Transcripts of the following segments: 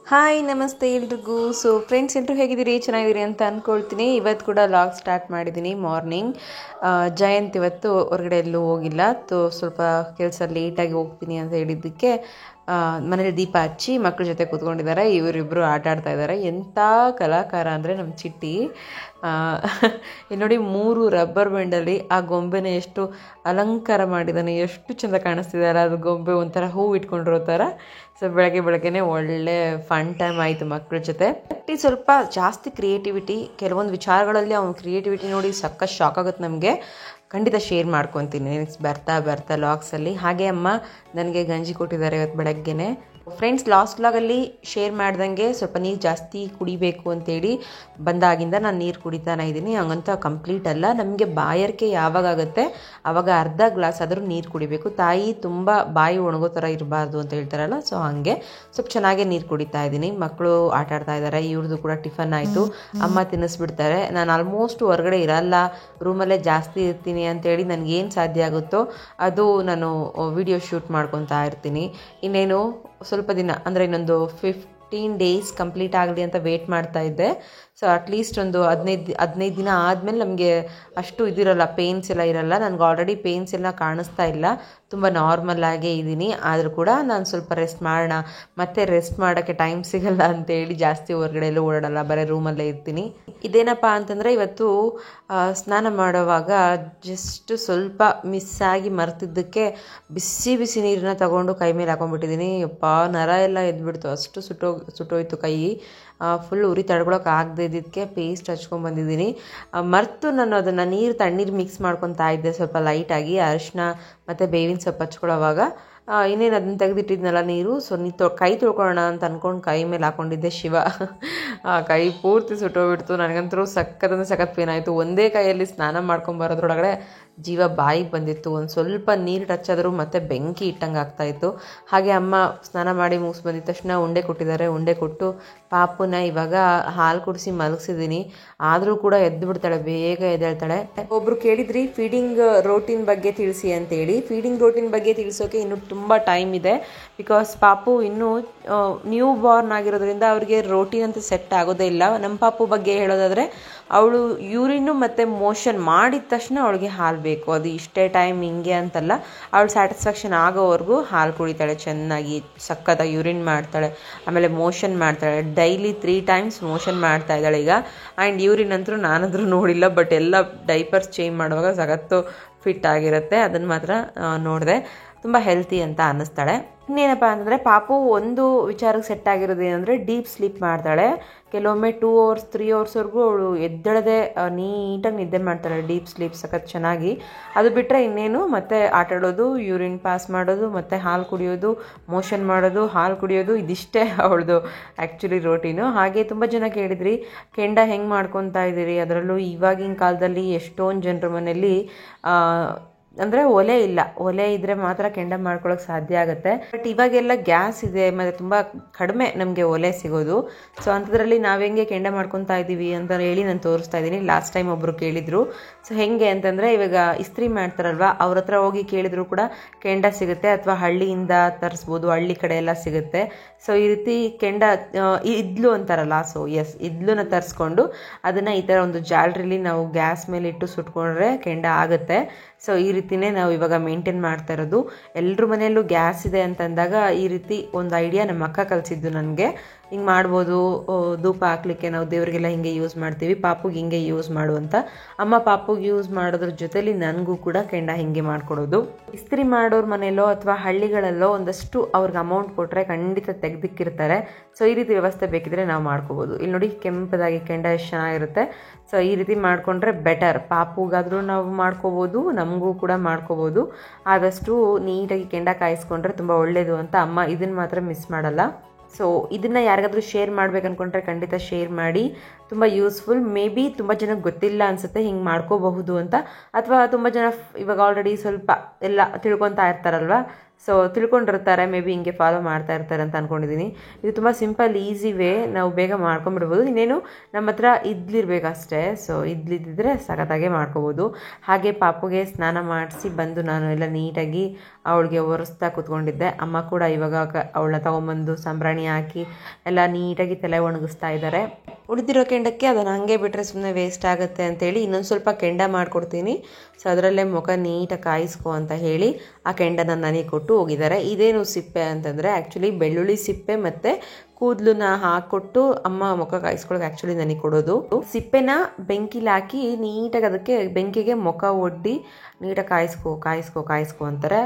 Hi ನಮಸ್ತೆ ಎಲ್ರಿಗೂ. So friends ಎಲ್ಲರೂ ಹೇಗಿದ್ದೀರಿ, ಚೆನ್ನಾಗಿದ್ದೀರಿ ಅಂತ ಅಂದ್ಕೊಳ್ತೀನಿ. ಇವತ್ತು ಕೂಡ ಲಾಗ್ ಸ್ಟಾರ್ಟ್ ಮಾಡಿದ್ದೀನಿ ಮಾರ್ನಿಂಗ್. ಜಯಂತ್ ಇವತ್ತು ಹೊರಗಡೆ ಎಲ್ಲೂ ಹೋಗಿಲ್ಲ, ಸ್ವಲ್ಪ ಕೆಲಸ ಲೇಟಾಗಿ ಹೋಗ್ತೀನಿ ಅಂತ ಹೇಳಿದ್ದಕ್ಕೆ ಮನೇಲಿ ದೀಪ ಹಚ್ಚಿ ಮಕ್ಕಳ ಜೊತೆ ಕೂತ್ಕೊಂಡಿದ್ದಾರೆ. ಇವರಿಬ್ಬರು ಆಟ ಆಡ್ತಾ ಇದ್ದಾರೆ. ಎಂಥ ಕಲಾಕಾರ ಅಂದರೆ ನಮ್ಮ ಚಿಟ್ಟಿ. ಇಲ್ಲಿ ನೋಡಿ, 3 ರಬ್ಬರ್ ಬ್ಯಾಂಡಲ್ಲಿ ಆ ಗೊಂಬೆನ ಎಷ್ಟು ಅಲಂಕಾರ ಮಾಡಿದ್ದಾನೆ, ಎಷ್ಟು ಚೆಂದ ಕಾಣಿಸ್ತಿದೆ ಅಲ್ಲ. ಅದು ಗೊಂಬೆ ಒಂಥರ ಹೂವು ಇಟ್ಕೊಂಡಿರೋ ಥರ. ಸೊ ಬೆಳಗ್ಗೆನೇ ಒಳ್ಳೆ ಫನ್ ಟೈಮ್ ಆಯಿತು ಮಕ್ಕಳ ಜೊತೆ. ಸ್ವಲ್ಪ ಜಾಸ್ತಿ ಕ್ರಿಯೇಟಿವಿಟಿ, ಕೆಲವೊಂದು ವಿಚಾರಗಳಲ್ಲಿ ಅವ್ನ ಕ್ರಿಯೇಟಿವಿಟಿ ನೋಡಿ ಸಕ್ಕ ಶಾಕ್ ಆಗುತ್ತೆ ನಮಗೆ. ಖಂಡಿತ ಶೇರ್ ಮಾಡ್ಕೊತೀನಿ ನೆಕ್ಸ್ಟ್ ಬರ್ತಾ ಲಾಗ್ಸಲ್ಲಿ. ಹಾಗೆ ಅಮ್ಮ ನನಗೆ ಗಂಜಿ ಕೊಟ್ಟಿದ್ದಾರೆ ಇವತ್ತು ಬೆಳಗ್ಗೆನೆ. ಫ್ರೆಂಡ್ಸ್, ಲಾಸ್ಟ್ ಲಾಗಲ್ಲಿ ಶೇರ್ ಮಾಡ್ದಂಗೆ ಸ್ವಲ್ಪ ನೀರು ಜಾಸ್ತಿ ಕುಡಿಬೇಕು ಅಂತೇಳಿ ಬಂದಾಗಿಂದ ನಾನು ನೀರು ಕುಡಿತಾನೆ ಇದ್ದೀನಿ. ಹಂಗಂತ ಕಂಪ್ಲೀಟ್ ಅಲ್ಲ, ನಮಗೆ ಬಾಯಾರಿಕೆ ಯಾವಾಗ ಆಗುತ್ತೆ ಆವಾಗ ಅರ್ಧ ಗ್ಲಾಸ್ ಆದರೂ ನೀರು ಕುಡಿಬೇಕು. ತಾಯಿ ತುಂಬ ಬಾಯಿ ಒಣಗೋ ಥರ ಇರಬಾರ್ದು ಅಂತ ಹೇಳ್ತಾರಲ್ಲ, ಸೊ ಹಾಗೆ ಸ್ವಲ್ಪ ಚೆನ್ನಾಗೇ ನೀರು ಕುಡಿತಾ ಇದ್ದೀನಿ. ಮಕ್ಕಳು ಆಟ ಆಡ್ತಾ ಇದ್ದಾರೆ. ಇವ್ರದ್ದು ಕೂಡ ಟಿಫನ್ ಆಯಿತು, ಅಮ್ಮ ತಿನ್ನಿಸ್ಬಿಡ್ತಾರೆ. ನಾನು ಆಲ್ಮೋಸ್ಟ್ ಹೊರಗಡೆ ಇರಲ್ಲ, ರೂಮಲ್ಲೇ ಜಾಸ್ತಿ ಇರ್ತೀನಿ ಅಂತೇಳಿ ನನಗೇನು ಸಾಧ್ಯ ಆಗುತ್ತೋ ಅದು ನಾನು ವಿಡಿಯೋ ಶೂಟ್ ಮಾಡ್ಕೊತಾ ಇರ್ತೀನಿ. ಇನ್ನೇನು ಸ್ವಲ್ಪ ದಿನ ಅಂದರೆ ಇನ್ನೊಂದು 15 ಡೇಸ್ ಕಂಪ್ಲೀಟ್ ಆಗಲಿ ಅಂತ ವೇಟ್ ಮಾಡ್ತಾ ಇದ್ದೆ. ಸೊ ಅಟ್ಲೀಸ್ಟ್ ಒಂದು 15 ದಿನ ಆದಮೇಲೆ ನಮಗೆ ಅಷ್ಟು ಇದಿರಲ್ಲ, ಪೇಯ್ನ್ಸ್ ಎಲ್ಲ ಇರಲ್ಲ. ನನಗೆ ಆಲ್ರೆಡಿ ಪೇಯ್ನ್ಸ್ ಎಲ್ಲ ಕಾಣಿಸ್ತಾ ಇಲ್ಲ, ತುಂಬ ನಾರ್ಮಲ್ ಆಗೇ ಇದ್ದೀನಿ. ಆದರೂ ಕೂಡ ನಾನು ಸ್ವಲ್ಪ ರೆಸ್ಟ್ ಮಾಡೋಣ, ಮತ್ತೆ ರೆಸ್ಟ್ ಮಾಡೋಕ್ಕೆ ಟೈಮ್ ಸಿಗಲ್ಲ ಅಂತೇಳಿ ಜಾಸ್ತಿ ಹೊರಗಡೆ ಎಲ್ಲೂ ಓಡಾಡಲ್ಲ, ಬರೀ ರೂಮಲ್ಲೇ ಇರ್ತೀನಿ. ಇದೇನಪ್ಪ ಅಂತಂದರೆ, ಇವತ್ತು ಸ್ನಾನ ಮಾಡುವಾಗ ಜಸ್ಟ್ ಸ್ವಲ್ಪ ಮಿಸ್ಸಾಗಿ ಮರ್ತಿದ್ದಕ್ಕೆ ಬಿಸಿ ನೀರನ್ನ ತಗೊಂಡು ಕೈ ಮೇಲೆ ಹಾಕೊಂಡ್ಬಿಟ್ಟಿದ್ದೀನಿ. ಯಪ್ಪ, ನರ ಎಲ್ಲ ಎದ್ಬಿಡ್ತು, ಅಷ್ಟು ಸುಟ್ಟೋಯ್ತು ಕೈ. ಫುಲ್ ಉರಿ ತಡ್ಕೊಳಕ್ಕೆ ಆಗದೆ ಇದ್ದಿದ್ದಕ್ಕೆ ಪೇಸ್ಟ್ ಹಚ್ಕೊಂಡ್ಬಂದಿದ್ದೀನಿ. ಮರೆತು ನಾನು ಅದನ್ನು ತಣ್ಣೀರು ಮಿಕ್ಸ್ ಮಾಡ್ಕೊತಾ ಇದ್ದೆ ಸ್ವಲ್ಪ ಲೈಟಾಗಿ. ಅರಿಶಿನ ಮತ್ತು ಬೇವಿನ ಸೊಪ್ಪು ಹಚ್ಕೊಳ್ಳೋವಾಗ ಇನ್ನೇನು ಅದನ್ನ ತೆಗೆದಿಟ್ಟಿದ್ನಲ್ಲ ನೀರು, ಸೊ ಕೈ ತೊಳ್ಕೊಳ್ಳೋಣ ಅಂತ ಅಂದ್ಕೊಂಡು ಕೈ ಮೇಲೆ ಹಾಕ್ಕೊಂಡಿದ್ದೆ. ಶಿವ, ಕೈ ಪೂರ್ತಿ ಸುಟ್ಟೋಗ್ಬಿಡ್ತು. ನನಗಂತೂ ಸಖತ್ ಪೇನ್ ಆಯಿತು. ಒಂದೇ ಕೈಯಲ್ಲಿ ಸ್ನಾನ ಮಾಡ್ಕೊಂಬರೋದ್ರೊಳಗಡೆ ಜೀವ ಬಾಯಿಗೆ ಬಂದಿತ್ತು. ಒಂದು ಸ್ವಲ್ಪ ನೀರು ಟಚ್ ಆದರೂ ಮತ್ತೆ ಬೆಂಕಿ ಇಟ್ಟಂಗೆ ಆಗ್ತಾಯಿತ್ತು. ಹಾಗೆ ಅಮ್ಮ ಸ್ನಾನ ಮಾಡಿ ಮುಗಿಸ್ ಬಂದಿದ ತಕ್ಷಣ ಉಂಡೆ ಕೊಟ್ಟಿದ್ದಾರೆ. ಉಂಡೆ ಕೊಟ್ಟು ಪಾಪುನ ಇವಾಗ ಹಾಲು ಕುಡಿಸಿ ಮಲಗಿಸಿದ್ದೀನಿ. ಆದರೂ ಕೂಡ ಎದ್ದು ಬಿಡ್ತಾಳೆ, ಬೇಗ ಎದ್ದೇಳ್ತಾಳೆ. ಒಬ್ಬರು ಕೇಳಿದ್ರಿ ಫೀಡಿಂಗ್ ರೋಟೀನ್ ಬಗ್ಗೆ ತಿಳಿಸಿ ಅಂತೇಳಿ. ಫೀಡಿಂಗ್ ರೋಟೀನ್ ಬಗ್ಗೆ ತಿಳಿಸೋಕೆ ಇನ್ನೂ ತುಂಬ ಟೈಮ್ ಇದೆ. ಬಿಕಾಸ್ ಪಾಪು ಇನ್ನೂ ನ್ಯೂ ಬಾರ್ನ್ ಆಗಿರೋದ್ರಿಂದ ಅವ್ರಿಗೆ ರೋಟೀನ್ ಅಂತ ಸೆಟ್ ಆಗೋದೇ ಇಲ್ಲ. ನಮ್ಮ ಪಾಪು ಬಗ್ಗೆ ಹೇಳೋದಾದರೆ, ಅವಳು ಯೂರಿನ್ನು ಮತ್ತು ಮೋಷನ್ ಮಾಡಿದ ತಕ್ಷಣ ಅವಳಿಗೆ ಹಾಲು ಬೇಕು. ಅದು ಇಷ್ಟೇ ಟೈಮ್ ಹಿಂಗೆ ಅಂತಲ್ಲ, ಅವಳು ಸ್ಯಾಟಿಸ್ಫ್ಯಾಕ್ಷನ್ ಆಗೋವರೆಗೂ ಹಾಲು ಕುಡಿತಾಳೆ ಚೆನ್ನಾಗಿ. ಸಕ್ಕತ್ತಾಗಿ ಯೂರಿನ್ ಮಾಡ್ತಾಳೆ, ಆಮೇಲೆ ಮೋಷನ್ ಮಾಡ್ತಾಳೆ. ಡೈಲಿ 3 ಟೈಮ್ಸ್ ಮೋಷನ್ ಮಾಡ್ತಾ ಇದ್ದಾಳೆ ಈಗ. ಆ್ಯಂಡ್ ಯೂರಿನ್ ಅಂತೂ ನಾನಾದರೂ ನೋಡಿಲ್ಲ, ಬಟ್ ಎಲ್ಲ ಡೈಪರ್ಸ್ ಚೇಂಜ್ ಮಾಡುವಾಗ ಸಖತ್ತು ಫಿಟ್ ಆಗಿರುತ್ತೆ. ಅದನ್ನು ಮಾತ್ರ ನೋಡಿದೆ. ತುಂಬ ಹೆಲ್ತಿ ಅಂತ ಅನ್ನಿಸ್ತಾಳೆ. ಇನ್ನೇನಪ್ಪ ಅಂತಂದರೆ, ಪಾಪು ಒಂದು ವಿಚಾರಕ್ಕೆ ಸೆಟ್ ಆಗಿರೋದು ಏನಂದರೆ, ಡೀಪ್ ಸ್ಲೀಪ್ ಮಾಡ್ತಾಳೆ. ಕೆಲವೊಮ್ಮೆ 2 hours 3 hours ಅವಳು ಎದ್ದೇಳದೆ ನೀಟಾಗಿ ನಿದ್ದೆ ಮಾಡ್ತಾಳೆ. ಡೀಪ್ ಸ್ಲೀಪ್ ಸಖತ್ ಚೆನ್ನಾಗಿ. ಅದು ಬಿಟ್ಟರೆ ಇನ್ನೇನು ಮತ್ತೆ ಆಟ ಆಡೋದು, ಯೂರಿನ್ ಪಾಸ್ ಮಾಡೋದು, ಮತ್ತು ಹಾಲು ಕುಡಿಯೋದು, ಮೋಷನ್ ಮಾಡೋದು, ಹಾಲು ಕುಡಿಯೋದು, ಇದಿಷ್ಟೇ ಅವಳದು ಆ್ಯಕ್ಚುಲಿ ರೋಟೀನು. ಹಾಗೆ ತುಂಬ ಜನ ಕೇಳಿದ್ರಿ ಕೆಂಡ ಹೆಂಗೆ ಮಾಡ್ಕೊತಾ ಇದ್ದೀರಿ, ಅದರಲ್ಲೂ ಇವಾಗಿನ ಕಾಲದಲ್ಲಿ ಎಷ್ಟೊಂದು ಜನರ ಮನೆಯಲ್ಲಿ ಅಂದರೆ ಒಲೆ ಇದ್ದರೆ ಮಾತ್ರ ಕೆಂಡ ಮಾಡ್ಕೊಳ್ಳೋಕೆ ಸಾಧ್ಯ ಆಗುತ್ತೆ. ಬಟ್ ಇವಾಗೆಲ್ಲ ಗ್ಯಾಸ್ ಇದೆ, ಮತ್ತು ತುಂಬ ಕಡಿಮೆ ನಮಗೆ ಒಲೆ ಸಿಗೋದು. ಸೊ ಅಂಥದ್ರಲ್ಲಿ ನಾವು ಹೆಂಗೆ ಕೆಂಡ ಮಾಡ್ಕೊತಾ ಇದ್ದೀವಿ ಅಂತ ಹೇಳಿ ನಾನು ತೋರಿಸ್ತಾ ಇದ್ದೀನಿ. ಲಾಸ್ಟ್ ಟೈಮ್ ಒಬ್ಬರು ಕೇಳಿದರು. ಸೊ ಹೆಂಗೆ ಅಂತಂದರೆ, ಇವಾಗ ಇಸ್ತ್ರಿ ಮಾಡ್ತಾರಲ್ವ, ಅವ್ರ ಹತ್ರ ಹೋಗಿ ಕೇಳಿದ್ರು ಕೂಡ ಕೆಂಡ ಸಿಗುತ್ತೆ, ಅಥವಾ ಹಳ್ಳಿಯಿಂದ ತರಿಸ್ಬೋದು, ಹಳ್ಳಿ ಕಡೆ ಎಲ್ಲ ಸಿಗುತ್ತೆ. ಸೊ ಈ ರೀತಿ ಕೆಂಡ ಇದ್ಲು ಅಂತಾರಲ್ಲ, ಸೊ ಎಸ್, ಇದ್ಲನ್ನ ತರಿಸ್ಕೊಂಡು ಅದನ್ನು ಈ ಥರ ಒಂದು ಜಾಲರಿಲಿ ನಾವು ಗ್ಯಾಸ್ ಮೇಲೆ ಇಟ್ಟು ಸುಟ್ಕೊಂಡ್ರೆ ಕೆಂಡ ಆಗುತ್ತೆ. ಸೊ ಈ ರೀತಿಯೇ ನಾವು ಇವಾಗ ಮೇಂಟೈನ್ ಮಾಡ್ತಾ ಇರೋದು. ಎಲ್ಲರ ಮನೆಯಲ್ಲೂ ಗ್ಯಾಸ್ ಇದೆ ಅಂತಂದಾಗ ಈ ರೀತಿ ಒಂದು ಐಡಿಯಾ ನಮ್ಮ ಅಕ್ಕ ಕಲಿಸಿದ್ದು ನನಗೆ. ಹಿಂಗೆ ಮಾಡ್ಬೋದು, ಧೂಪ ಹಾಕ್ಲಿಕ್ಕೆ ನಾವು ದೇವರಿಗೆಲ್ಲ ಹಿಂಗೆ ಯೂಸ್ ಮಾಡ್ತೀವಿ, ಪಾಪುಗೆ ಹಿಂಗೆ ಯೂಸ್ ಮಾಡುವಂತ. ಅಮ್ಮ ಪಾಪುಗೆ ಯೂಸ್ ಮಾಡೋದ್ರ ಜೊತೆಲಿ ನನಗೂ ಕೂಡ ಕೆಂಡ ಹಿಂಗೆ ಮಾಡ್ಕೊಡೋದು. ಇಸ್ತ್ರಿ ಮಾಡೋರ ಮನೆಯಲ್ಲೋ ಅಥವಾ ಹಳ್ಳಿಗಳಲ್ಲೋ ಒಂದಷ್ಟು ಅವ್ರಿಗೆ ಅಮೌಂಟ್ ಕೊಟ್ಟರೆ ಖಂಡಿತ ತೆಗ್ದಿಕ್ಕಿರ್ತಾರೆ. ಸೊ ಈ ರೀತಿ ವ್ಯವಸ್ಥೆ ಬೇಕಿದ್ರೆ ನಾವು ಮಾಡ್ಕೋಬೋದು. ಇಲ್ಲಿ ನೋಡಿ, ಕೆಂಪದಾಗಿ ಕೆಂಡ ಎಷ್ಟು ಚೆನ್ನಾಗಿರುತ್ತೆ. ಸೊ ಈ ರೀತಿ ಮಾಡಿಕೊಂಡ್ರೆ ಬೆಟರ್. ಪಾಪುಗಾದರೂ ನಾವು ಮಾಡ್ಕೋಬೋದು, ನಮಗೂ ಕೂಡ ಮಾಡ್ಕೋಬೋದು. ಆದಷ್ಟು ನೀಟಾಗಿ ಕೆಂಡ ಕಾಯಿಸ್ಕೊಂಡ್ರೆ ತುಂಬ ಒಳ್ಳೆಯದು ಅಂತ ಅಮ್ಮ ಇದನ್ನು ಮಾತ್ರ ಮಿಸ್ ಮಾಡಲ್ಲ. ಸೊ ಇದನ್ನು ಯಾರಿಗಾದ್ರೂ ಶೇರ್ ಮಾಡ್ಬೇಕು ಅಂದ್ಕೊಂಡ್ರೆ ಖಂಡಿತ ಶೇರ್ ಮಾಡಿ. ತುಂಬ ಯೂಸ್ಫುಲ್. ಮೇ ಬಿ ತುಂಬ ಜನಕ್ಕೆ ಗೊತ್ತಿಲ್ಲ ಅನಿಸುತ್ತೆ ಹಿಂಗೆ ಮಾಡ್ಕೋಬಹುದು ಅಂತ, ಅಥವಾ ತುಂಬ ಜನ ಇವಾಗ ಆಲ್ರೆಡಿ ಸ್ವಲ್ಪ ಎಲ್ಲ ತಿಳ್ಕೊತಾ ಇರ್ತಾರಲ್ವ, ಸೊ ತಿಳ್ಕೊಂಡಿರ್ತಾರೆ, ಮೇ ಬಿ ಹಿಂಗೆ ಫಾಲೋ ಮಾಡ್ತಾ ಇರ್ತಾರೆ ಅಂತ ಅಂದ್ಕೊಂಡಿದ್ದೀನಿ. ಇದು ತುಂಬ ಸಿಂಪಲ್ ಈಸಿ ವೇ, ನಾವು ಬೇಗ ಮಾಡ್ಕೊಂಬಿಡ್ಬೋದು. ಇನ್ನೇನು ನಮ್ಮ ಹತ್ರ ಇದ್ಲಿರ್ಬೇಕಷ್ಟೇ, ಸೊ ಇದ್ಲಿದ್ದಿದ್ರೆ ಸಖತ್ತಾಗೆ ಮಾಡ್ಕೋಬೋದು. ಹಾಗೆ ಪಾಪುಗೆ ಸ್ನಾನ ಮಾಡಿಸಿ ಬಂದು ನಾನು ಎಲ್ಲ ನೀಟಾಗಿ ಅವಳಿಗೆ ಒರೆಸ್ತಾ ಕೂತ್ಕೊಂಡಿದ್ದೆ. ಅಮ್ಮ ಕೂಡ ಇವಾಗ ಅವಳನ್ನ ತೊಗೊಂಬಂದು ಸಾಂಬ್ರಾಣಿ ಹಾಕಿ ಎಲ್ಲ ನೀಟಾಗಿ ತಲೆ ಒಣಗಿಸ್ತಾ ಇದ್ದಾರೆ. ಉಳಿದಿರೋ ಕೆಂಡಕ್ಕೆ ಅದನ್ನು ಹಾಗೆ ಬಿಟ್ಟರೆ ಸುಮ್ಮನೆ ವೇಸ್ಟ್ ಆಗುತ್ತೆ ಅಂತೇಳಿ ಇನ್ನೊಂದು ಸ್ವಲ್ಪ ಕೆಂಡ ಮಾಡಿಕೊಡ್ತೀನಿ. ಸೊ ಅದರಲ್ಲೇ ಮುಖ ನೀಟಾಗಿ ಕಾಯಿಸ್ಕೊ ಅಂತ ಹೇಳಿ ಆ ಕೆಂಡನ ನನಗೆ ಕೊಟ್ಟು ಹೋಗಿದ್ದಾರೆ. ಇದೇನು ಸಿಪ್ಪೆ ಅಂತಂದರೆ ಆ್ಯಕ್ಚುಲಿ ಬೆಳ್ಳುಳ್ಳಿ ಸಿಪ್ಪೆ ಮತ್ತು ಕೂದಲನ್ನ ಹಾಕ್ಕೊಟ್ಟು ಅಮ್ಮ ಮುಖ ಕಾಯಿಸ್ಕೊಳಕ್ಕೆ ಆ್ಯಕ್ಚುಲಿ ನನಗೆ ಕೊಡೋದು. ಸಿಪ್ಪೆನ ಬೆಂಕಿಲಿ ಹಾಕಿ ನೀಟಾಗಿ ಅದಕ್ಕೆ ಬೆಂಕಿಗೆ ಮುಖ ಒಡ್ಡಿ ನೀಟಾಗಿ ಕಾಯಿಸ್ಕೊ ಅಂತಾರೆ.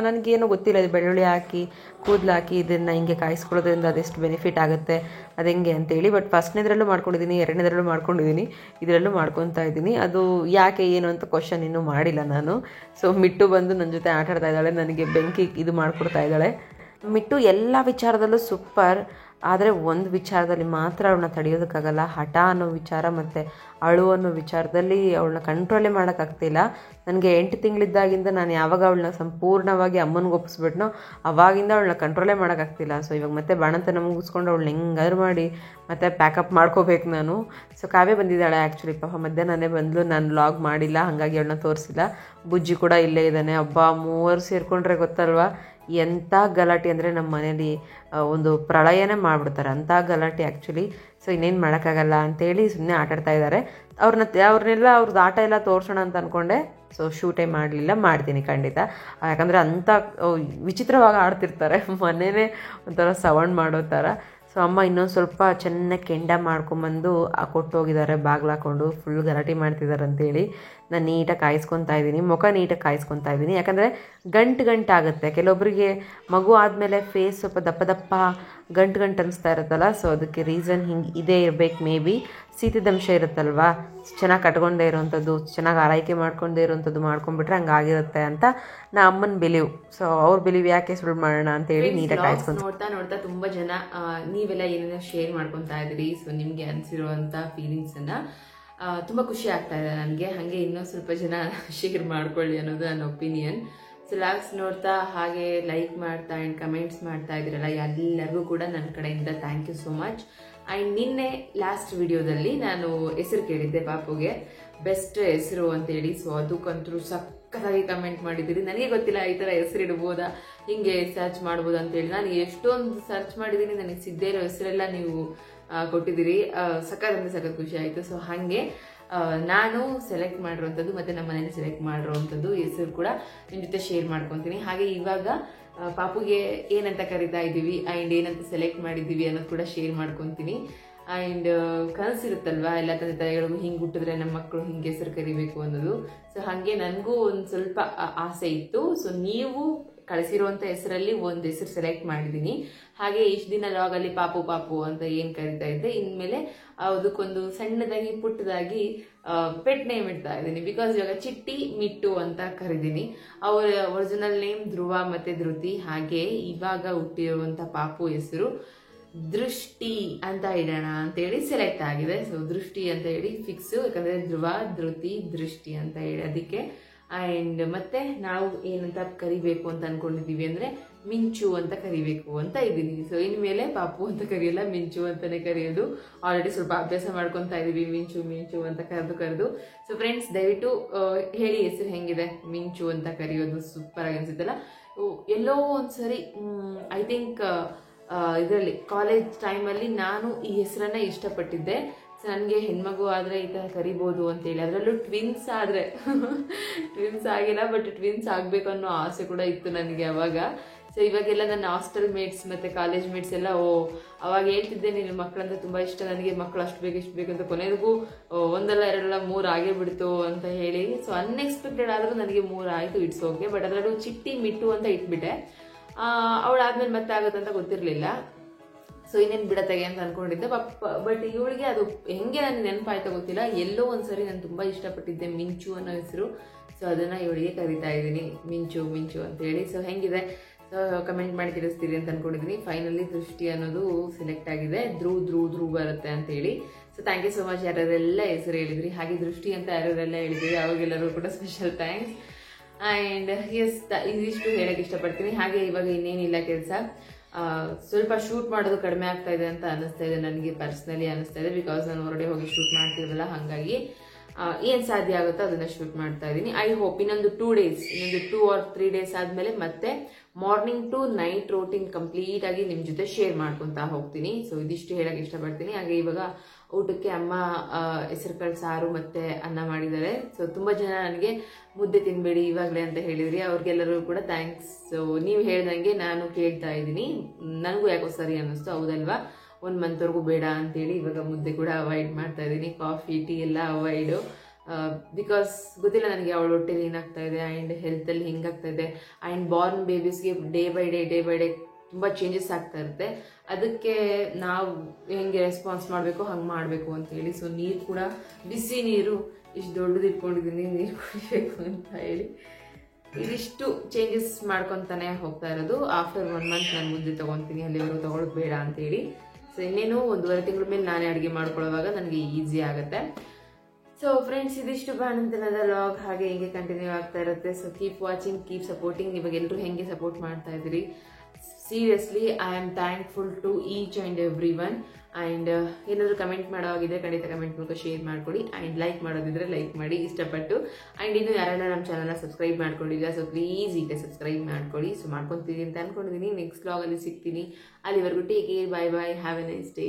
ನನಗೇನು ಗೊತ್ತಿಲ್ಲ, ಇದು ಬೆಳ್ಳುಳ್ಳಿ ಹಾಕಿ ಕೂದಲು ಹಾಕಿ ಇದನ್ನು ಹಿಂಗೆ ಕಾಯಿಸ್ಕೊಳ್ಳೋದ್ರಿಂದ ಅದೆಷ್ಟು ಬೆನಿಫಿಟ್ ಆಗುತ್ತೆ ಅದು ಹೆಂಗೆ ಅಂತೇಳಿ. ಬಟ್ ಫಸ್ಟ್ನೇದ್ರಲ್ಲೂ ಮಾಡ್ಕೊಂಡಿದ್ದೀನಿ, ಎರಡನೇದ್ರಲ್ಲೂ ಮಾಡ್ಕೊಂಡಿದ್ದೀನಿ, ಇದರಲ್ಲೂ ಮಾಡ್ಕೊತಾ ಇದ್ದೀನಿ. ಅದು ಯಾಕೆ ಏನು ಅಂತ ಕ್ವಶನ್ ಇನ್ನೂ ಮಾಡಿಲ್ಲ ನಾನು. ಸೊ ಮಿಟ್ಟು ಬಂದು ನನ್ನ ಜೊತೆ ಆಟ ಆಡ್ತಾ ಇದ್ದಾಳೆ, ನನಗೆ ಬೆಂಕಿ ಇದು ಮಾಡಿಕೊಡ್ತಾ ಇದ್ದಾಳೆ. ಮಿಟ್ಟು ಎಲ್ಲ ವಿಚಾರದಲ್ಲೂ ಸೂಪರ್, ಆದರೆ ಒಂದು ವಿಚಾರದಲ್ಲಿ ಮಾತ್ರ ಅವಳನ್ನ ತಡೆಯೋದಕ್ಕಾಗಲ್ಲ. ಹಠ ಅನ್ನೋ ವಿಚಾರ ಮತ್ತು ಅಳು ಅನ್ನೋ ವಿಚಾರದಲ್ಲಿ ಅವಳನ್ನ ಕಂಟ್ರೋಲೇ ಮಾಡೋಕ್ಕಾಗ್ತಿಲ್ಲ. ನನಗೆ 8 ತಿಂಗಳಿದ್ದಾಗಿಂದ ನಾನು ಯಾವಾಗ ಅವಳನ್ನ ಸಂಪೂರ್ಣವಾಗಿ ಅಮ್ಮನಿಗೆ ಒಪ್ಪಿಸ್ಬಿಟ್ನೋ ಅವಾಗಿಂದ ಅವಳನ್ನ ಕಂಟ್ರೋಲೇ ಮಾಡೋಕ್ಕಾಗ್ತಿಲ್ಲ. ಸೊ ಇವಾಗ ಮತ್ತೆ ಬಾಣಂತನ ಮುಗಿಸ್ಕೊಂಡು ಅವಳನ್ನ ಹೆಂಗಾದ್ರು ಮಾಡಿ ಮತ್ತೆ ಪ್ಯಾಕಪ್ ಮಾಡ್ಕೋಬೇಕು ನಾನು. ಸೊ ಕಾವ್ಯ ಬಂದಿದ್ದಾಳೆ ಆ್ಯಕ್ಚುಲಿ, ಪಾಪ ಮಧ್ಯಾಹ್ನನೇ ಬಂದಳು, ನಾನು ವ್ಲಾಗ್ ಮಾಡಿಲ್ಲ, ಹಾಗಾಗಿ ಅವಳನ್ನ ತೋರಿಸಿಲ್ಲ. ಬುಜ್ಜಿ ಕೂಡ ಇಲ್ಲೇ ಇದ್ದಾನೆ. ಹಬ್ಬ 3 ಸೇರಿಕೊಂಡ್ರೆ ಗೊತ್ತಲ್ವ ಎಂಥ ಗಲಾಟೆ ಅಂದರೆ ನಮ್ಮ ಮನೇಲಿ ಒಂದು ಪ್ರಳಯನೇ ಮಾಡಿಬಿಡ್ತಾರೆ, ಅಂಥ ಗಲಾಟೆ ಆ್ಯಕ್ಚುಲಿ. ಸೊ ಇನ್ನೇನು ಮಾಡೋಕ್ಕಾಗಲ್ಲ ಅಂತೇಳಿ ಸುಮ್ಮನೆ ಆಟಾಡ್ತಾ ಇದ್ದಾರೆ. ಅವ್ರನ್ನೆಲ್ಲ ಅವ್ರದ್ದು ಆಟ ಎಲ್ಲ ತೋರಿಸೋಣ ಅಂತ ಅಂದ್ಕೊಂಡೆ. ಸೊ ಶೂಟೇ ಮಾಡಲಿಲ್ಲ, ಮಾಡ್ತೀನಿ ಖಂಡಿತ. ಯಾಕಂದರೆ ಅಂಥ ವಿಚಿತ್ರವಾಗಿ ಆಡ್ತಿರ್ತಾರೆ, ಮನೇನೇ ಒಂಥರ ಸೌಂಡ್ ಮಾಡೋ ಥರ. ಸೊ ಅಮ್ಮ ಇನ್ನೊಂದು ಸ್ವಲ್ಪ ಚೆನ್ನಾಗಿ ಕೆಂಡ ಮಾಡ್ಕೊಂಬಂದು ಕೊಟ್ಟೋಗಿದ್ದಾರೆ, ಬಾಗಿಲು ಹಾಕ್ಕೊಂಡು ಫುಲ್ ಗಲಾಟೆ ಮಾಡ್ತಿದ್ದಾರೆ ಅಂತೇಳಿ. ನಾನು ನೀಟಾಗಿ ಕಾಯಿಸ್ಕೊತಾ ಇದ್ದೀನಿ, ಮುಖ ನೀಟಾಗಿ ಕಾಯಿಸ್ಕೊತಾ ಇದ್ದೀನಿ. ಯಾಕಂದರೆ ಗಂಟಾಗುತ್ತೆ, ಕೆಲವೊಬ್ಬರಿಗೆ ಮಗು ಆದಮೇಲೆ ಫೇಸ್ ಸ್ವಲ್ಪ ದಪ್ಪ ಗಂಟು ಅನಿಸ್ತಾ ಇರುತ್ತಲ್ಲ. ಸೊ ಅದಕ್ಕೆ ರೀಸನ್ ಹಿಂಗೆ ಇದೇ ಇರಬೇಕು. ಮೇ ಬಿ ಶೀತದಂಶ ಇರುತ್ತಲ್ವ, ಚೆನ್ನಾಗಿ ಕಟ್ಕೊಂಡೇ ಇರೋವಂಥದ್ದು, ಚೆನ್ನಾಗಿ ಆರೈಕೆ ಮಾಡ್ಕೊಂಡೇ ಇರೋವಂಥದ್ದು ಮಾಡ್ಕೊಂಡ್ಬಿಟ್ರೆ ಹಂಗಾಗಿರುತ್ತೆ ಅಂತ ನಾ ಅಮ್ಮನ ಬಿಲೀವ್. ಸೊ ಅವ್ರ ಬಿಲೀವ್ ಯಾಕೆ ಸುಳ್ಳು ಮಾಡೋಣ ಅಂತೇಳಿ ನೀಟಾಗಿ ಕಾಯಿಸ್ಕೊಂಡು ನೋಡ್ತಾ ತುಂಬ ಜನ ನೀವೆಲ್ಲ ಏನೇನೋ ಶೇರ್ ಮಾಡ್ಕೊತಾ ಇದ್ದೀರಿ. ಸೊ ನಿಮಗೆ ಅನಿಸಿರುವಂಥ ಫೀಲಿಂಗ್ಸನ್ನು ತುಂಬ ಖುಷಿ ಆಗ್ತಾ ಇದೆ ನನಗೆ. ಹಾಗೆ ಇನ್ನೂ ಸ್ವಲ್ಪ ಜನ ಶೇರ್ ಮಾಡ್ಕೊಳ್ಳಿ ಅನ್ನೋದು ನನ್ನ ಒಪಿನಿಯನ್. ಸೊ ಲಾಗ್ಸ್ ನೋಡ್ತಾ ಹಾಗೆ ಲೈಕ್ ಮಾಡ್ತಾ ಆ್ಯಂಡ್ ಕಮೆಂಟ್ಸ್ ಮಾಡ್ತಾ ಇದ್ದೀರಲ್ಲ, ಎಲ್ಲರಿಗೂ ಕೂಡ ನನ್ನ ಕಡೆಯಿಂದ thank you so much. And ನಿನ್ನೆ ಲಾಸ್ಟ್ ವಿಡಿಯೋದಲ್ಲಿ ನಾನು ಹೆಸರು ಕೇಳಿದ್ದೆ ಪಾಪುಗೆ, ಬೆಸ್ಟ್ ಹೆಸರು ಅಂತೇಳಿ. ಸೊ ಅದಕ್ಕಂತೂ ಸಕ್ಕತ್ತಾಗಿ ಕಮೆಂಟ್ ಮಾಡಿದ್ದೀರಿ. ನನಗೆ ಗೊತ್ತಿಲ್ಲ ಈ ಥರ ಹೆಸರು ಇಡ್ಬೋದಾ, ಹಿಂಗೆ ಸರ್ಚ್ ಮಾಡ್ಬೋದಾ ಅಂತೇಳಿ. ನಾನು ಎಷ್ಟೊಂದು ಸರ್ಚ್ ಮಾಡಿದ್ದೀನಿ, ನನಗೆ ಸಿಗದೇ ಇರೋ ಹೆಸರೆಲ್ಲ ನೀವು ಕೊಟ್ಟಿದ್ದೀರಿ. ಸಖತ್ ಖುಷಿ ಆಯಿತು. ಸೊ ಹಾಗೆ ನಾನು ಸೆಲೆಕ್ಟ್ ಮಾಡಿರೋವಂಥದ್ದು ಮತ್ತು ನಮ್ಮ ಮನೇಲಿ ಸೆಲೆಕ್ಟ್ ಮಾಡಿರೋವಂಥದ್ದು ಹೆಸರು ಕೂಡ ನಿಮ್ಮ ಜೊತೆ ಶೇರ್ ಮಾಡ್ಕೊತೀನಿ. ಹಾಗೆ ಇವಾಗ ಪಾಪುಗೆ ಏನಂತ ಕರಿತಾ ಇದ್ದೀವಿ ಆ್ಯಂಡ್ ಏನಂತ ಸೆಲೆಕ್ಟ್ ಮಾಡಿದ್ದೀವಿ ಅನ್ನೋದು ಕೂಡ ಶೇರ್ ಮಾಡ್ಕೊತೀನಿ. ಆ್ಯಂಡ್ ಕನಸಿರುತ್ತಲ್ವ ಎಲ್ಲ ತಂದೆ ತಾಯಿಗಳಿಗೂ, ಹಿಂಗೆ ಹುಟ್ಟಿದ್ರೆ ನಮ್ಮ ಮಕ್ಕಳು ಹಿಂಗೆ ಹೆಸರು ಕರಿಬೇಕು ಅನ್ನೋದು. ಸೊ ಹಾಗೆ ನನಗೂ ಒಂದು ಸ್ವಲ್ಪ ಆಸೆ ಇತ್ತು. ಸೊ ನೀವು ಕಳಿಸಿರುವಂಥ ಹೆಸರಲ್ಲಿ ಒಂದು ಹೆಸರು ಸೆಲೆಕ್ಟ್ ಮಾಡಿದ್ದೀನಿ. ಹಾಗೆ ಇಷ್ಟು ದಿನ ಲಾಗಲ್ಲಿ ಪಾಪು ಅಂತ ಏನು ಕರಿತಾ ಇದ್ದೆ, ಇನ್ಮೇಲೆ ಅದಕ್ಕೊಂದು ಸಣ್ಣದಾಗಿ ಪುಟ್ಟದಾಗಿ ಪೆಟ್ ನೇಮ್ ಇಡ್ತಾ ಇದ್ದೀನಿ. ಬಿಕಾಸ್ ಇವಾಗ ಚಿಟ್ಟಿ ಮಿಟ್ಟು ಅಂತ ಕರಿದ್ದೀನಿ. ಅವರ ಒರಿಜಿನಲ್ ನೇಮ್ ಧ್ರುವ ಮತ್ತು ಧೃತಿ. ಹಾಗೆ ಇವಾಗ ಹುಟ್ಟಿರುವಂಥ ಪಾಪು ಹೆಸರು ದೃಷ್ಟಿ ಅಂತ ಇಡೋಣ ಅಂತೇಳಿ ಸೆಲೆಕ್ಟ್ ಆಗಿದೆ. ಸೊ ದೃಷ್ಟಿ ಅಂತ ಹೇಳಿ ಫಿಕ್ಸು, ಯಾಕಂದರೆ ಧ್ರುವ, ಧೃತಿ, ದೃಷ್ಟಿ ಅಂತ ಹೇಳಿ ಅದಕ್ಕೆ. ಆ್ಯಂಡ್ ಮತ್ತೆ ನಾವು ಏನಂತ ಕರಿಬೇಕು ಅಂತ ಅನ್ಕೊಂಡಿದ್ದೀವಿ ಅಂದರೆ ಮಿಂಚು ಅಂತ ಕರಿಬೇಕು ಅಂತ ಇದ್ದೀನಿ. ಸೊ ಇನ್ಮೇಲೆ ಪಾಪು ಅಂತ ಕರೆಯಲ್ಲ, ಮಿಂಚು ಅಂತಲೇ ಕರೆಯೋದು. ಆಲ್ರೆಡಿ ಸ್ವಲ್ಪ ಅಭ್ಯಾಸ ಮಾಡ್ಕೊತಾ ಇದ್ದೀವಿ, ಮಿಂಚು ಅಂತ ಕರೆದು. ಸೊ ಫ್ರೆಂಡ್ಸ್, ದಯವಿಟ್ಟು ಹೇಳಿ ಹೆಸರು ಹೆಂಗಿದೆ, ಮಿಂಚು ಅಂತ ಕರೆಯೋದು ಸೂಪರ್ ಆಗಿ ಅನ್ಸುತ್ತಲ್ಲ. ಎಲ್ಲೋ ಒಂದ್ಸರಿ ಐ ಥಿಂಕ್ ಇದರಲ್ಲಿ ಕಾಲೇಜ್ ಟೈಮಲ್ಲಿ ನಾನು ಈ ಹೆಸರನ್ನ ಇಷ್ಟಪಟ್ಟಿದ್ದೆ. ಸೊ ನನಗೆ ಹೆಣ್ಮಗು ಆದರೆ ಈ ಥರ ಕರಿಬೋದು ಅಂತೇಳಿ, ಅದರಲ್ಲೂ ಟ್ವಿನ್ಸ್ ಆದರೆ ಟ್ವಿನ್ಸ್ ಆಗಿಲ್ಲ, ಬಟ್ ಟ್ವಿನ್ಸ್ ಆಗಬೇಕು ಅನ್ನೋ ಆಸೆ ಕೂಡ ಇತ್ತು ನನಗೆ ಅವಾಗ. ಸೊ ಇವಾಗೆಲ್ಲ ನನ್ನ ಹಾಸ್ಟೆಲ್ ಮೇಟ್ಸ್ ಮತ್ತು ಕಾಲೇಜ್ ಮೇಟ್ಸ್ ಎಲ್ಲ ಅವಾಗ ಹೇಳ್ತಿದ್ದೆ, ನೀನು ಮಕ್ಕಳಂತ ತುಂಬ ಇಷ್ಟ ನನಗೆ, ಮಕ್ಕಳು ಅಷ್ಟು ಬೇಕು ಅಂತ. ಕೊನೆಗೂ ಒಂದಲ್ಲ ಎರಡಲ್ಲ 3 ಆಗೇ ಬಿಡ್ತು ಅಂತ ಹೇಳಿ. ಸೊ ಅನ್ಎಕ್ಸ್ಪೆಕ್ಟೆಡ್ ಆದರೂ ನನಗೆ 3 ಆಯಿತು, ಇಟ್ಸ್ ಓಕೆ. ಬಟ್ ಅದರಲ್ಲೂ ಚಿಟ್ಟಿ ಮಿಟ್ಟು ಅಂತ ಇಟ್ಬಿಟ್ಟೆ. ಅವಳಾದ್ಮೇಲೆ ಮತ್ತೆ ಆಗುತ್ತಂತ ಗೊತ್ತಿರಲಿಲ್ಲ. ಸೊ ಇನ್ನೇನು ಬಿಡತ್ತಾಗೆ ಅಂತ ಅಂದ್ಕೊಂಡಿದ್ದೆ. ಬಟ್ ಇವಳಿಗೆ ಅದು ಹೆಂಗೆ ನನಗೆ ನೆನಪಾಯ್ತಾ ಗೊತ್ತಿಲ್ಲ, ಎಲ್ಲೋ ಒಂದ್ಸರಿ ನಾನು ತುಂಬ ಇಷ್ಟಪಟ್ಟಿದ್ದೆ ಮಿಂಚು ಅನ್ನೋ ಹೆಸರು. ಸೊ ಅದನ್ನು ಇವಳಿಗೆ ಕರಿತಾ ಇದ್ದೀನಿ, ಮಿಂಚು ಅಂತೇಳಿ. ಸೊ ಹೆಂಗಿದೆ ಸೊ ಕಮೆಂಟ್ ಮಾಡಿ ತಿಳಿಸ್ತೀರಿ ಅಂತ ಅನ್ಕೊಂಡಿದ್ದೀನಿ. ಫೈನಲಿ ದೃಷ್ಟಿ ಅನ್ನೋದು ಸೆಲೆಕ್ಟ್ ಆಗಿದೆ. ಧ್ರುವ್ ಬರುತ್ತೆ ಅಂತ ಹೇಳಿ. So thank you so much ಯಾರೆಲ್ಲ ಹೆಸರು ಹೇಳಿದ್ರಿ, ಹಾಗೆ ದೃಷ್ಟಿ ಅಂತ ಯಾರೆಲ್ಲ ಹೇಳಿದ್ರಿ ಅವ್ರಿಗೆಲ್ಲರೂ ಕೂಡ ಸ್ಪೆಷಲ್ ಥ್ಯಾಂಕ್ಸ್. ಆ್ಯಂಡ್ ಎಸ್ ಇದಿಷ್ಟು ಹೇಳಕ್ಕೆ ಇಷ್ಟಪಡ್ತೀನಿ. ಹಾಗೆ ಇವಾಗ ಇನ್ನೇನಿಲ್ಲ ಕೆಲಸ, ಸ್ವಲ್ಪ ಶೂಟ್ ಮಾಡೋದು ಕಡಿಮೆ ಆಗ್ತಾ ಇದೆ ಅಂತ ಅನಿಸ್ತಾ ಇದೆ ನನಗೆ, ಪರ್ಸ್ನಲಿ ಅನಿಸ್ತಾ ಇದೆ. ಬಿಕಾಸ್ ನಾನು ಹೊರಗಡೆ ಹೋಗಿ ಶೂಟ್ ಮಾಡ್ತಿರಲ್ಲ, ಹಾಗಾಗಿ ಏನ್ ಸಾಧ್ಯ ಆಗುತ್ತೋ ಅದನ್ನ ಶೂಟ್ ಮಾಡ್ತಾ ಇದ್ದೀನಿ. ಐ ಹೋಪ್ ಇನ್ನೊಂದು 2 or 3 days ಆದ್ಮೇಲೆ ಮತ್ತೆ morning to night routine complete ಆಗಿ ನಿಮ್ ಜೊತೆ ಶೇರ್ ಮಾಡ್ಕೊಂತ ಹೋಗ್ತೀನಿ. ಸೊ ಇದಿಷ್ಟು ಹೇಳಕ್ ಇಷ್ಟಪಡ್ತೀನಿ. ಹಾಗೆ ಇವಾಗ ಊಟಕ್ಕೆ ಅಮ್ಮ ಹೆಸರುಕಾಳು ಸಾರು ಮತ್ತೆ ಅನ್ನ ಮಾಡಿದ್ದಾರೆ. ಸೊ ತುಂಬಾ ಜನ ನನಗೆ ಮುದ್ದೆ ತಿನ್ಬೇಡಿ ಇವಾಗಲೇ ಅಂತ ಹೇಳಿದ್ರಿ, ಅವ್ರಿಗೆಲ್ಲರೂ ಕೂಡ ಥ್ಯಾಂಕ್ಸ್. ಸೊ ನೀವು ಹೇಳ್ದಂಗೆ ನಾನು ಕೇಳ್ತಾ ಇದ್ದೀನಿ, ನನಗೂ ಯಾಕೋ ಸರಿ ಅನ್ನಿಸ್ತು, ಹೌದಲ್ವಾ, 1 month ವರೆಗೂ ಬೇಡ ಅಂತೇಳಿ ಇವಾಗ ಮುದ್ದೆ ಕೂಡ ಅವಾಯ್ಡ್ ಮಾಡ್ತಾ ಇದ್ದೀನಿ, ಕಾಫಿ ಟೀ ಎಲ್ಲ ಅವಾಯ್ಡು. ಬಿಕಾಸ್ ಗೊತ್ತಿಲ್ಲ ನನಗೆ ಅವಳ ಹೊಟ್ಟೆಲಿ ಏನಾಗ್ತಾ ಇದೆ ಆ್ಯಂಡ್ ಹೆಲ್ತಲ್ಲಿ ಹಿಂಗಾಗ್ತಾ ಇದೆ. ಆ್ಯಂಡ್ ಬಾರ್ನ್ ಬೇಬೀಸ್ಗೆ ಡೇ ಬೈ ಡೇ ತುಂಬ ಚೇಂಜಸ್ ಆಗ್ತಾ ಇರುತ್ತೆ. ಅದಕ್ಕೆ ನಾವು ಹೆಂಗೆ ರೆಸ್ಪಾನ್ಸ್ ಮಾಡಬೇಕು ಹಂಗೆ ಮಾಡಬೇಕು ಅಂತೇಳಿ. ಸೊ ನೀರು ಕೂಡ ಬಿಸಿ ನೀರು ಇಷ್ಟು ದೊಡ್ಡದು ಇಟ್ಕೊಂಡಿದ್ದೀನಿ, ನೀರು ಕುಡಿಬೇಕು ಅಂತ ಹೇಳಿ ಇದಿಷ್ಟು ಚೇಂಜಸ್ ಮಾಡ್ಕೊತಾನೆ ಹೋಗ್ತಾ ಇರೋದು. ಆಫ್ಟರ್ 1 month ನಾನು ಮುದ್ದೆ ತೊಗೊತೀನಿ, ಅಲ್ಲಿವರೆಗೂ ತೊಗೊಳೋದು ಬೇಡ ಅಂತೇಳಿ. ಸೊ ಇನ್ನೇನು 1.5 ತಿಂಗಳ ಮೇಲೆ ನಾನೇ ಅಡುಗೆ ಮಾಡ್ಕೊಳ್ಳೋವಾಗ ನನಗೆ ಈಸಿ ಆಗುತ್ತೆ. ಸೊ ಫ್ರೆಂಡ್ಸ್, ಇದಿಷ್ಟು ಬಾಣಂತನದ ಲಾಗ್ ಹಾಗೆ ಹಿಂಗೆ ಕಂಟಿನ್ಯೂ ಆಗ್ತಾ ಇರುತ್ತೆ. So keep watching, keep supporting. ಇವಾಗ ಎಲ್ಲರೂ ಹೆಂಗೆ ಸಪೋರ್ಟ್ ಮಾಡ್ತಾ ಇದ್ದೀರಿ, seriously I am thankful to each and every one. And ಏನಾದರೂ ಕಮೆಂಟ್ ಮಾಡೋವಾಗಿದ್ರೆ ಖಂಡಿತ ಕಮೆಂಟ್ ಮೂಲಕ ಶೇರ್ ಮಾಡ್ಕೊಳ್ಳಿ. ಆ್ಯಂಡ್ ಲೈಕ್ ಮಾಡೋದಿದ್ರೆ ಲೈಕ್ ಮಾಡಿ ಇಷ್ಟಪಟ್ಟು. ಆ್ಯಂಡ್ ಇನ್ನು ಯಾರೆಲ್ಲ ನಮ್ಮ ಚಾನಲ್ನ ಸಬ್ಸ್ಕ್ರೈಬ್ ಮಾಡ್ಕೊಂಡಿಲ್ಲ, ಸೊ ಪ್ಲೀಸ್ ಈಗ ಸಬ್ಸ್ಕ್ರೈಬ್ ಮಾಡ್ಕೊಳ್ಳಿ. ಸೊ ಮಾಡ್ಕೊತೀರಿ ಅಂತ ಅನ್ಕೊಂಡಿದ್ದೀನಿ. ನೆಕ್ಸ್ಟ್ ವ್ಲಾಗಲ್ಲಿ ಸಿಗ್ತೀನಿ. ಅಲ್ಲಿವರೆಗೂ take care, bye bye, have A nice day.